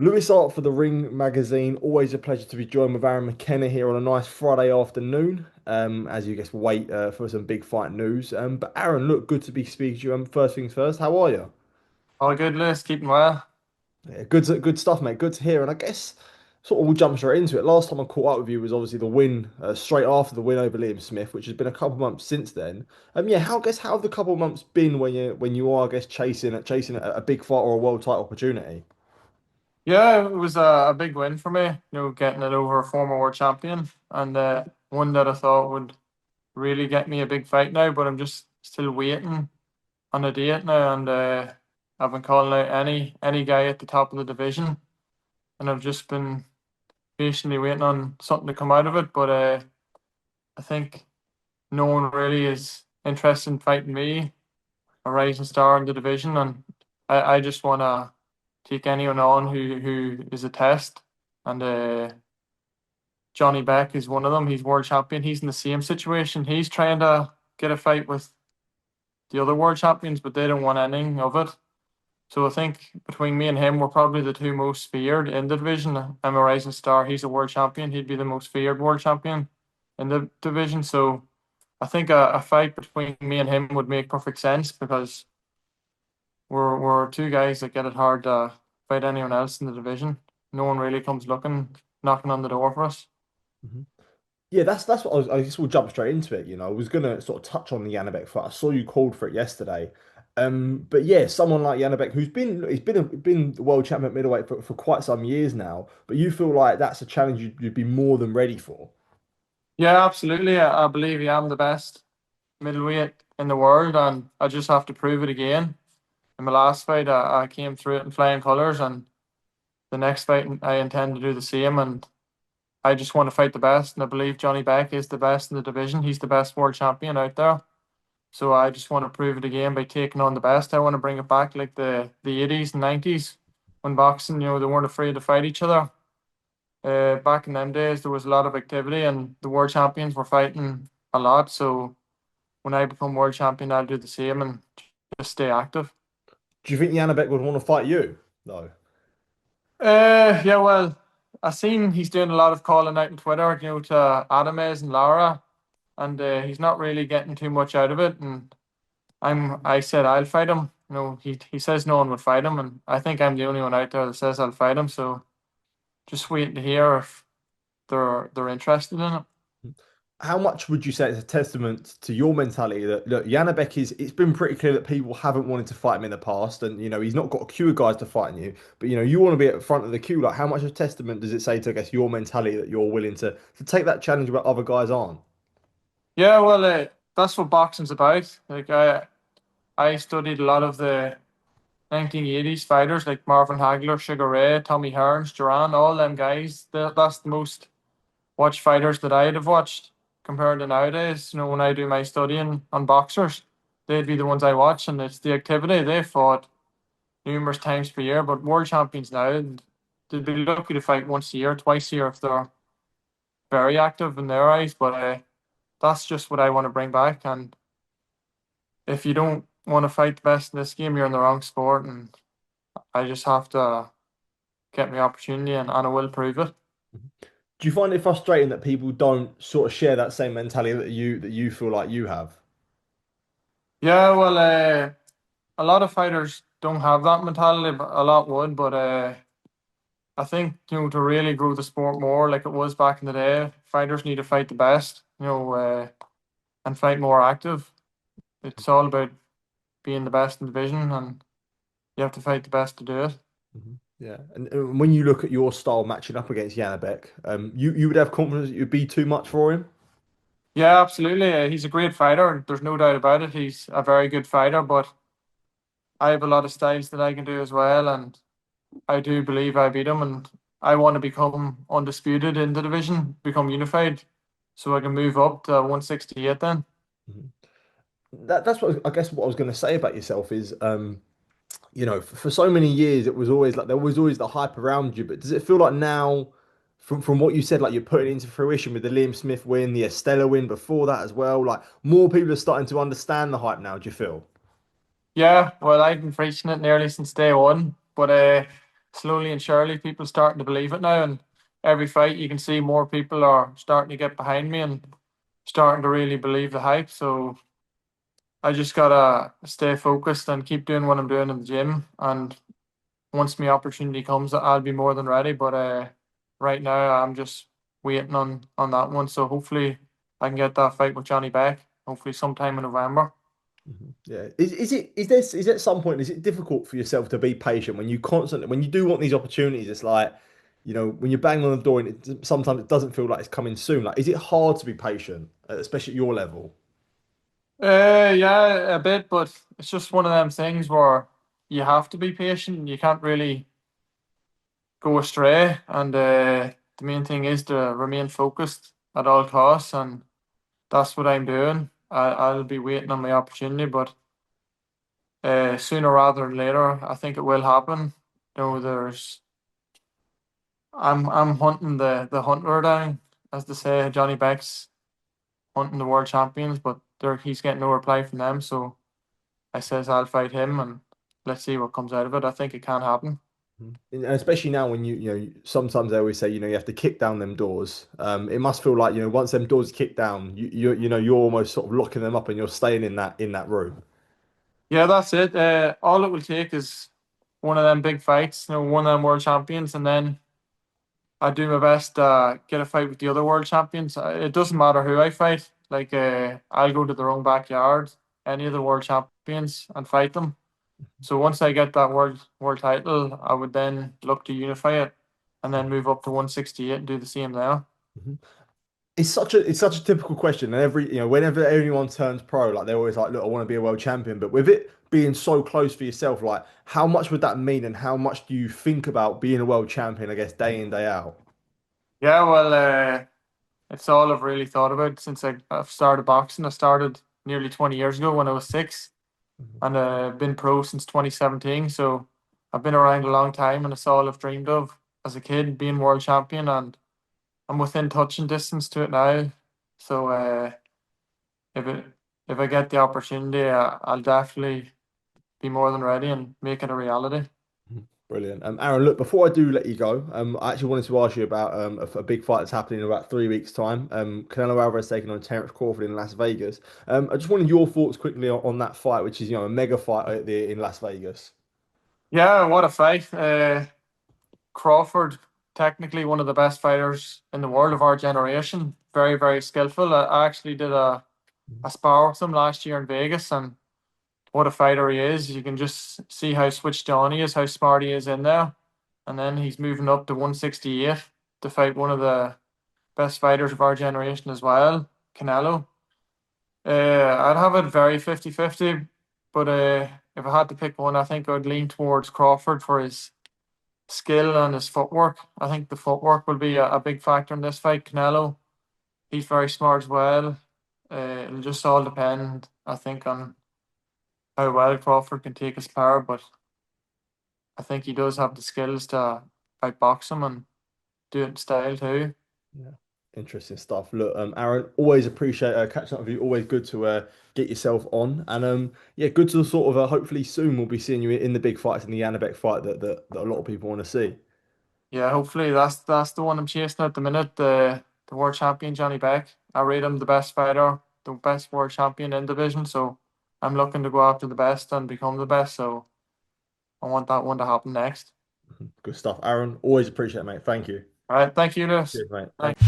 Lewis Art for the Ring magazine. Always a pleasure to be joined with Aaron McKenna here on a nice Friday afternoon. As you guess, wait for some big fight news. But Aaron, look, good to be speaking to you. First things first, how are you? All good, Lewis. Keeping well. Yeah, good stuff, mate. Good to hear. And I guess sort of we'll jump straight into it. Last time I caught up with you was obviously the win, straight after the win over Liam Smith, which has been a couple of months since then. Yeah, how have the couple of months been when you are, I guess, chasing a big fight or a world title opportunity? Yeah, it was a big win for me, getting it over a former world champion and one that I thought would really get me a big fight now, but I'm just still waiting on a date now and I've been calling out any guy at the top of the division and I've just been patiently waiting on something to come out of it, but I think no one really is interested in fighting me, a rising star in the division, and I just want to take anyone on who is a test. And Janibek is one of them. He's world champion. He's in the same situation. He's trying to get a fight with the other world champions, but they don't want anything of it. So I think between me and him, we're probably the two most feared in the division. I'm a rising star. He's a world champion. He'd be the most feared world champion in the division. So I think a fight between me and him would make perfect sense because we're two guys that get it hard to fight anyone else in the division. No one really comes knocking on the door for us. Mhm. Yeah, that's what I just will jump straight into it. I was gonna sort of touch on the Janibek fight. I saw you called for it yesterday. But yeah, someone like Janibek who's been the world champion at middleweight for quite some years now. But you feel like that's a challenge you'd be more than ready for. Yeah, absolutely. I believe I am the best middleweight in the world, and I just have to prove it again. In my last fight, I came through it in flying colours, and the next fight, I intend to do the same. And I just want to fight the best, and I believe Johnny Beck is the best in the division. He's the best world champion out there. So I just want to prove it again by taking on the best. I want to bring it back like the 80s and 90s when boxing, they weren't afraid to fight each other. Back in them days, there was a lot of activity and the world champions were fighting a lot. So when I become world champion, I'll do the same and just stay active. Do you think Janibek would want to fight you? No. Yeah, well, I seen he's doing a lot of calling out on Twitter, to Adames and Lara, and he's not really getting too much out of it. And I said I'll fight him. He says no one would fight him, and I think I'm the only one out there that says I'll fight him. So just waiting to hear if they're interested in it. How much would you say it's a testament to your mentality that look, Janibek it's been pretty clear that people haven't wanted to fight him in the past, and he's not got a queue of guys to fight you, but you want to be at the front of the queue. Like, how much of a testament does it say to, I guess, your mentality that you're willing to take that challenge where other guys aren't? Yeah, well, that's what boxing's about. Like I studied a lot of the 1980s fighters like Marvin Hagler, Sugar Ray, Tommy Hearns, Duran, all them guys. That's the most watched fighters that I'd have watched compared to nowadays. When I do my studying on boxers, they'd be the ones I watch, and it's the activity. They fought numerous times per year, but world champions now, they'd be lucky to fight once a year, twice a year if they're very active in their eyes. But that's just what I want to bring back. And if you don't want to fight the best in this game, you're in the wrong sport. And I just have to get my opportunity, and I will prove it. Do you find it frustrating that people don't sort of share that same mentality that you feel like you have? Yeah, well, a lot of fighters don't have that mentality, but a lot would. But I think to really grow the sport more, like it was back in the day, fighters need to fight the best, and fight more active. It's all about being the best in the division, and you have to fight the best to do it. Mhm. Yeah, and when you look at your style matching up against Janibek, you would have confidence that you'd be too much for him. Yeah, absolutely. He's a great fighter. There's no doubt about it. He's a very good fighter, but I have a lot of styles that I can do as well, and I do believe I beat him. And I want to become undisputed in the division, become unified, so I can move up to 168 then. Mhm. That's what I guess what I was going to say about yourself is, for so many years it was always like there was always the hype around you, but does it feel like now, from what you said, like you're putting into fruition with the Liam Smith win, the Estella win before that as well, like more people are starting to understand the hype now, do you feel? Yeah, well, I've been preaching it nearly since day one, but slowly and surely people starting to believe it now, and every fight you can see more people are starting to get behind me and starting to really believe the hype. So I just gotta stay focused and keep doing what I'm doing in the gym. And once my opportunity comes, I'll be more than ready. But right now I'm just waiting on that one. So hopefully I can get that fight with Johnny back. Hopefully sometime in November. Yeah. Is at some point is it difficult for yourself to be patient when you constantly when you do want these opportunities? It's like, when you're banging on the door and sometimes it doesn't feel like it's coming soon. Like, is it hard to be patient, especially at your level? Yeah, a bit, but it's just one of them things where you have to be patient. You can't really go astray, and the main thing is to remain focused at all costs, and that's what I'm doing. I'll be waiting on my opportunity, but sooner rather than later, I think it will happen. There's I'm hunting the hunter down, as they say. Johnny Beck's hunting the world champions, but he's getting no reply from them. So I says I'll fight him, and let's see what comes out of it. I think it can happen. And especially now when sometimes they always say, you have to kick down them doors. It must feel like, once them doors are kicked down, you're almost sort of locking them up and you're staying in that room. Yeah, that's it. All it will take is one of them big fights, one of them world champions, and then I do my best to get a fight with the other world champions. It doesn't matter who I fight. Like, I'll go to their own backyard, any of the world champions, and fight them. So once I get that world title, I would then look to unify it, and then move up to 168 and do the same there. Mhm. It's such a typical question, and whenever anyone turns pro, like they're always like, look, I want to be a world champion. But with it being so close for yourself, like how much would that mean, and how much do you think about being a world champion, I guess, day in, day out? Yeah, well, it's all I've really thought about since I've started boxing. I started nearly 20 years ago when I was six, and been pro since 2017. So I've been around a long time, and it's all I've dreamed of as a kid, being world champion, and I'm within touching distance to it now. So if it if I get the opportunity, I'll definitely be more than ready and make it a reality. Brilliant. Aaron, look, before I do let you go, I actually wanted to ask you about a big fight that's happening in about 3 weeks' time. Canelo Alvarez taking on Terence Crawford in Las Vegas. I just wanted your thoughts quickly on that fight, which is, a mega fight in Las Vegas. Yeah, what a fight! Crawford, technically one of the best fighters in the world of our generation. Very, very skillful. I actually did a spar with him last year in Vegas, and what a fighter he is. You can just see how switched on he is, how smart he is in there. And then he's moving up to 168 to fight one of the best fighters of our generation as well, Canelo. I'd have it very 50-50, but if I had to pick one, I think I'd lean towards Crawford for his skill and his footwork. I think the footwork will be a big factor in this fight. Canelo, he's very smart as well. It'll just all depend, I think, on how well Crawford can take his power, but I think he does have the skills to outbox him and do it in style too. Yeah. Interesting stuff. Look, Aaron, always appreciate catching up with you. Always good to get yourself on, and yeah, good to sort of hopefully soon we'll be seeing you in the big fights in the Janibek fight that a lot of people want to see. Yeah, hopefully that's the one I'm chasing at the minute. The world champion Johnny Beck. I rate him the best fighter, the best world champion in division. So I'm looking to go after the best and become the best. So I want that one to happen next. Good stuff, Aaron. Always appreciate it, mate. Thank you. All right, thank you, Lewis. Cheers, mate. Thank Thank